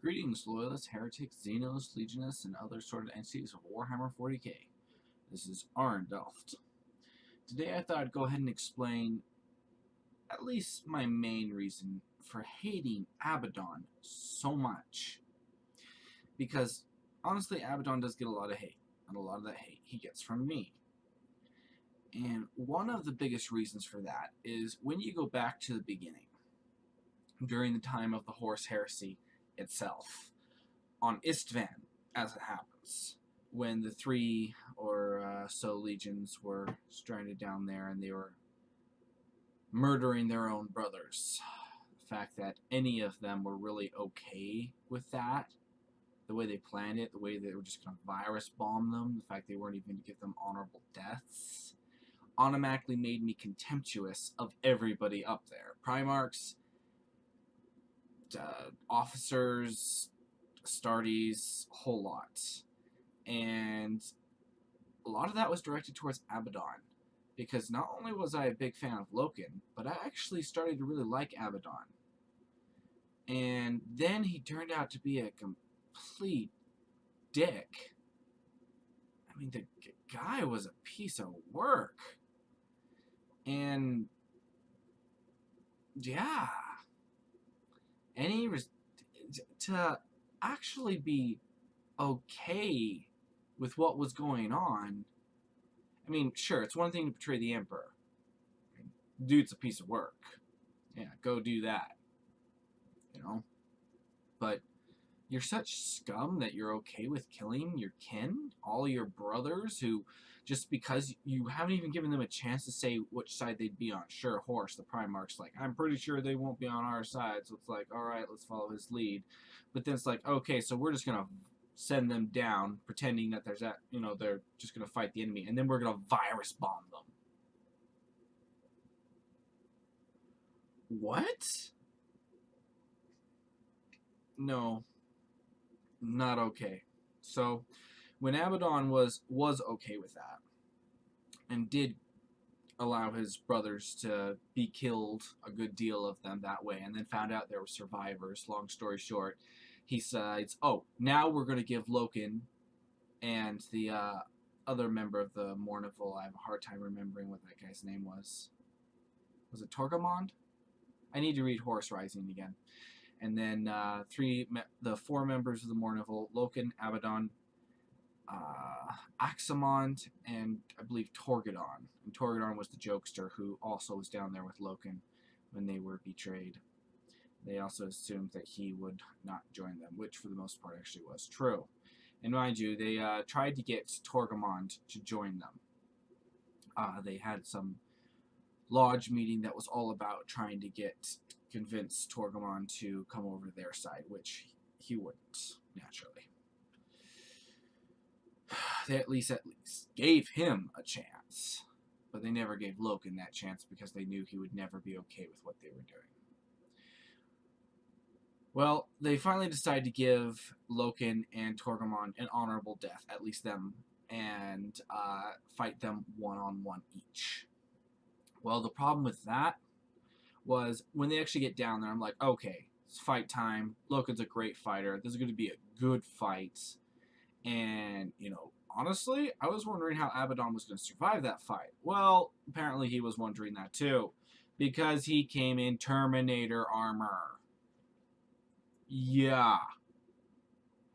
Greetings, loyalists, heretics, xenos, legionists, and other sorted entities of Warhammer 40k. This is Arndelft. Today I thought I'd go ahead and explain at least my main reason for hating Abaddon so much. Because, honestly, Abaddon does get a lot of hate, and a lot of that hate he gets from me. And one of the biggest reasons for that is when you go back to the beginning, during the time of the Horus Heresy itself, on Istvan, as it happens, when the three or so legions were stranded down there and they were murdering their own brothers. The fact that any of them were really okay with that, the way they planned it, the way they were just going to virus bomb them, the fact they weren't even going to give them honorable deaths, automatically made me contemptuous of everybody up there. Primarchs, officers, Astartes, a whole lot. And a lot of that was directed towards Abaddon, because not only was I a big fan of Loken, but I actually started to really like Abaddon. And then he turned out to be a complete dick. I mean, the guy was a piece of work. And yeah, and he was to actually be okay with what was going on. I mean, sure, it's one thing to betray the Emperor. Dude's a piece of work. Yeah, go do that. You know? But you're such scum that you're okay with killing your kin, all your brothers, who, just because you haven't even given them a chance to say which side they'd be on. Sure, Horus, the Primarch's like, I'm pretty sure they won't be on our side, so it's like, alright, let's follow his lead. But then it's like, okay, so we're just gonna send them down, pretending that there's that, they're just gonna fight the enemy, and then we're gonna virus bomb them. What? No. Not okay. So, when Abaddon was okay with that, and did allow his brothers to be killed, a good deal of them that way, and then found out there were survivors, long story short, he decides, oh, now we're going to give Loken and the other member of the Mournival, I have a hard time remembering what that guy's name was. Was it Torgamond? I need to read Horus Rising again. And then the four members of the Mournival, Loken, Abaddon, Axamond, and I believe Torgadon. And Torgadon was the jokester who also was down there with Loken when they were betrayed. They also assumed that he would not join them, which for the most part actually was true. And mind you, they tried to get Torgamond to join them. They had some lodge meeting that was all about trying to convince Torgamond to come over to their side, which he wouldn't, naturally. They at least gave him a chance, but they never gave Loken that chance because they knew he would never be okay with what they were doing. Well, they finally decided to give Loken and Torgamond an honorable death, at least them, and fight them one-on-one each. Well, the problem with that was when they actually get down there, I'm like, okay, it's fight time. Loken's a great fighter. This is going to be a good fight. And, honestly, I was wondering how Abaddon was going to survive that fight. Well, apparently he was wondering that too, because he came in Terminator armor. Yeah.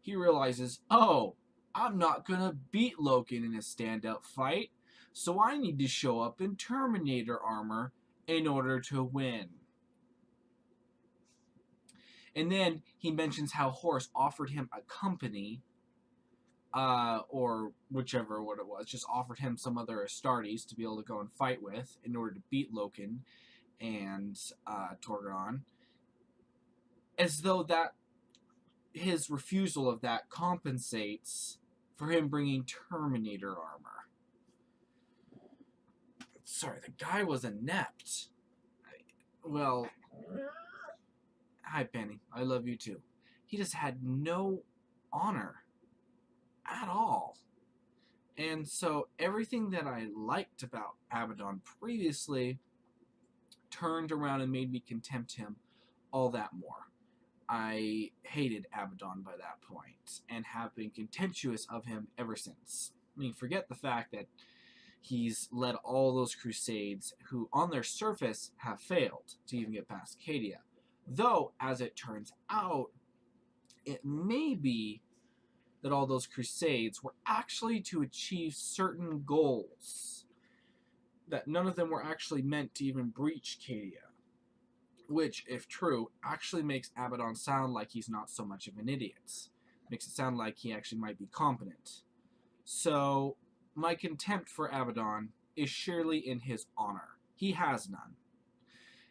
He realizes, oh, I'm not going to beat Loken in a stand-up fight, so I need to show up in Terminator armor in order to win. And then he mentions how Horus offered him a company, or whichever what it was, just offered him some other Astartes to be able to go and fight with in order to beat Loken and Torgadon, as though that his refusal of that compensates for him bringing Terminator armor. Sorry, the guy was inept. Well, hi Penny, I love you too. He just had no honor at all. And so everything that I liked about Abaddon previously turned around and made me contempt him all that more. I hated Abaddon by that point, and have been contemptuous of him ever since. I mean, forget the fact that he's led all those crusades who, on their surface, have failed to even get past Cadia. Though, as it turns out, it may be that all those crusades were actually to achieve certain goals, that none of them were actually meant to even breach Cadia, which, if true, actually makes Abaddon sound like he's not so much of an idiot. Makes it sound like he actually might be competent. So, my contempt for Abaddon is surely in his honor. He has none.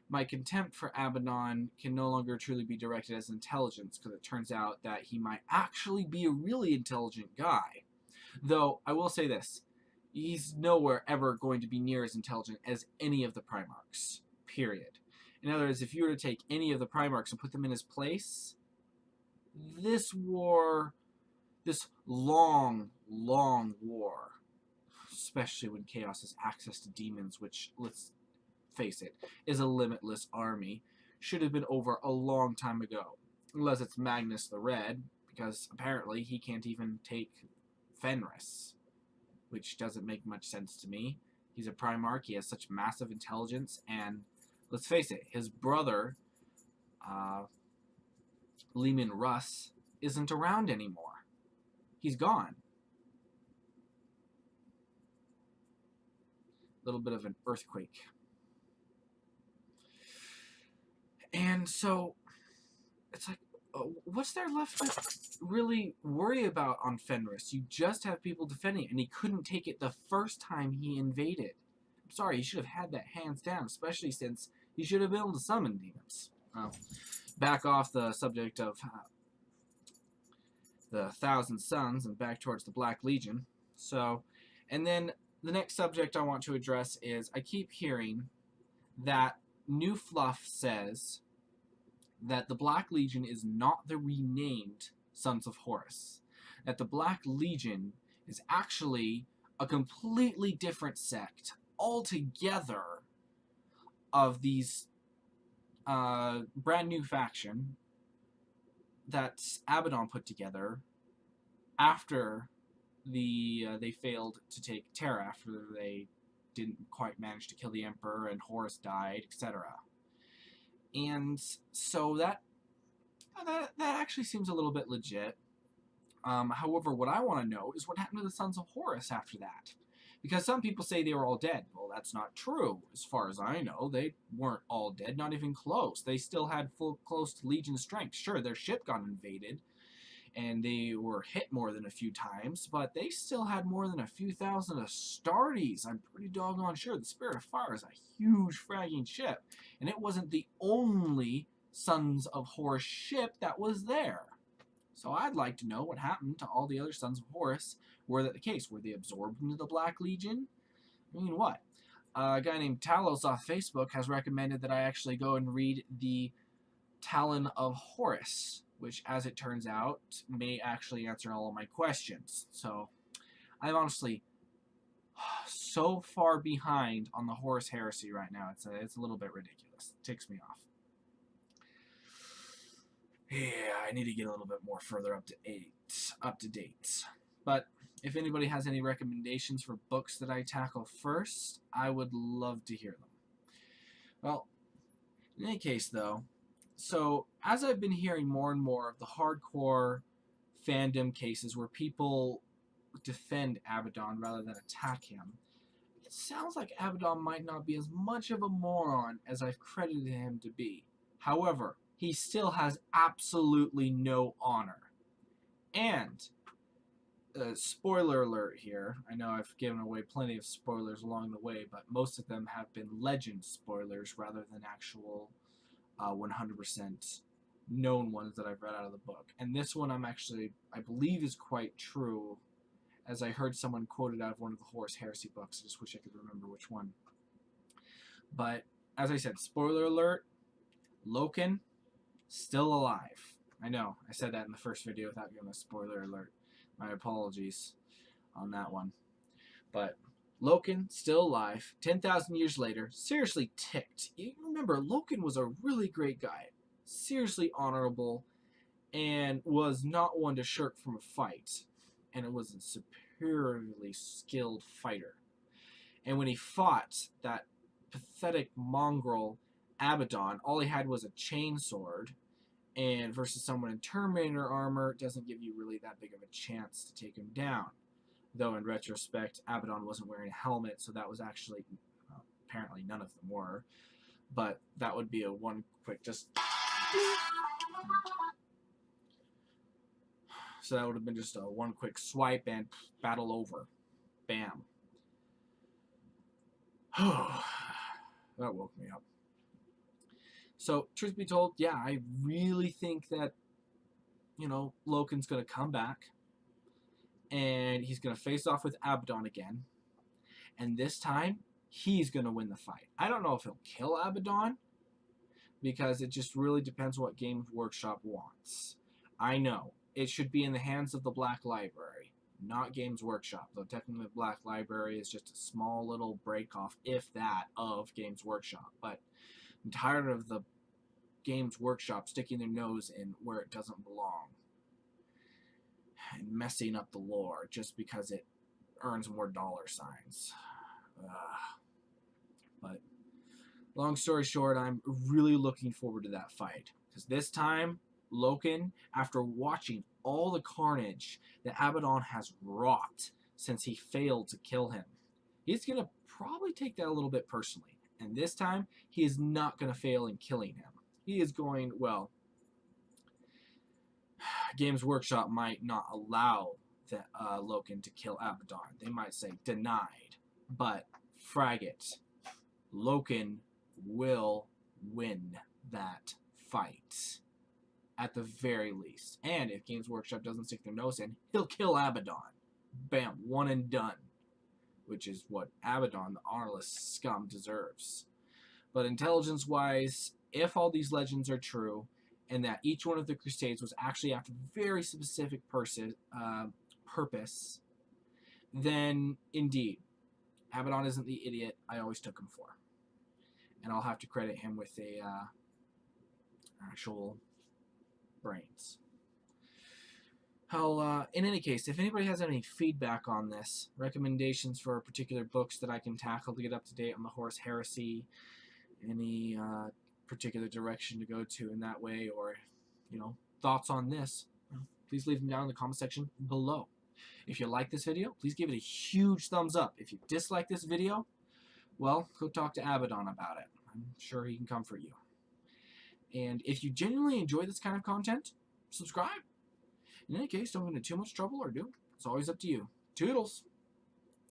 My contempt for Abaddon can no longer truly be directed as intelligence, because it turns out that he might actually be a really intelligent guy. Though, I will say this, he's nowhere ever going to be near as intelligent as any of the Primarchs. Period. In other words, if you were to take any of the Primarchs and put them in his place, this war, this long, long war, especially when Chaos has access to demons, which, let's face it, is a limitless army, should have been over a long time ago. Unless it's Magnus the Red, because apparently he can't even take Fenris, which doesn't make much sense to me. He's a Primarch, he has such massive intelligence, and let's face it, his brother, Leman Russ, isn't around anymore. He's gone. A little bit of an earthquake. And so, it's like, what's there left to really worry about on Fenris? You just have people defending it, and he couldn't take it the first time he invaded. I'm sorry, he should have had that hands down, especially since he should have been able to summon demons. Back off the subject of the Thousand Suns and back towards the Black Legion. So, and then the next subject I want to address is, I keep hearing that New Fluff says that the Black Legion is not the renamed Sons of Horus. That the Black Legion is actually a completely different sect altogether of these brand new faction that Abaddon put together after they failed to take Terra, after they didn't quite manage to kill the Emperor and Horus died, etc. And so that actually seems a little bit legit. However, what I want to know is what happened to the Sons of Horus after that. Because some people say they were all dead. Well, that's not true. As far as I know, they weren't all dead, not even close. They still had close to Legion strength. Sure, their ship got invaded, and they were hit more than a few times, but they still had more than a few thousand Astartes. I'm pretty doggone sure. The Spirit of Fire is a huge fragging ship, and it wasn't the only Sons of Horus ship that was there. So I'd like to know what happened to all the other Sons of Horus. Were that the case? Were they absorbed into the Black Legion? I mean, what? A guy named Talos off Facebook has recommended that I actually go and read the Talon of Horus, which, as it turns out, may actually answer all of my questions. So, I'm honestly so far behind on the Horus heresy right now. It's a little bit ridiculous. It ticks me off. Yeah, I need to get a little bit more further up to date. But if anybody has any recommendations for books that I tackle first, I would love to hear them. Well, in any case, though, so as I've been hearing more and more of the hardcore fandom cases where people defend Abaddon rather than attack him, it sounds like Abaddon might not be as much of a moron as I've credited him to be. However, he still has absolutely no honor. And, spoiler alert here, I know I've given away plenty of spoilers along the way, but most of them have been legend spoilers rather than actual 100% known ones that I've read out of the book. And this one I believe is quite true, as I heard someone quoted out of one of the Horus Heresy books. I just wish I could remember which one. But, as I said, spoiler alert, Loken, still alive. I know, I said that in the first video without giving a spoiler alert. My apologies on that one. But Loken, still alive, 10,000 years later, seriously ticked. You remember, Loken was a really great guy. seriously honorable and was not one to shirk from a fight. And it was a superiorly skilled fighter. And when he fought that pathetic mongrel Abaddon, all he had was a chainsword, and versus someone in Terminator armor doesn't give you really that big of a chance to take him down. Though in retrospect, Abaddon wasn't wearing a helmet, so that was actually, well, apparently none of them were. But that would be a one quick just... So that would have been just a one quick swipe and battle over. Bam. That woke me up. So, truth be told, yeah, I really think that, you know, Loken's going to come back. And he's going to face off with Abaddon again. And this time, he's going to win the fight. I don't know if he'll kill Abaddon, because it just really depends what Games Workshop wants. I know, it should be in the hands of the Black Library, not Games Workshop, though technically the Black Library is just a small little break-off, if that, of Games Workshop. But I'm tired of the Games Workshop sticking their nose in where it doesn't belong and messing up the lore just because it earns more dollar signs. But long story short, I'm really looking forward to that fight, because this time Loken, after watching all the carnage that Abaddon has wrought since he failed to kill him, he's going to probably take that a little bit personally. And this time, he is not going to fail in killing him. He is going, well, Games Workshop might not allow the, Loken to kill Abaddon. They might say denied. But, frag it, Loken will win that fight. At the very least. And if Games Workshop doesn't stick their nose in, he'll kill Abaddon. Bam, one and done. Which is what Abaddon, the honorless scum, deserves. But intelligence-wise, if all these legends are true, and that each one of the Crusades was actually after a very specific purpose, then indeed, Abaddon isn't the idiot I always took him for. And I'll have to credit him with a actual brains. In any case, if anybody has any feedback on this, recommendations for particular books that I can tackle to get up to date on the Horus Heresy, any particular direction to go to in that way, or, you know, thoughts on this, please leave them down in the comment section below. If you like this video, please give it a huge thumbs up. If you dislike this video, well, go talk to Abaddon about it. I'm sure he can come for you. And if you genuinely enjoy this kind of content, subscribe. In any case, don't get into too much trouble or do. It's always up to you. Toodles!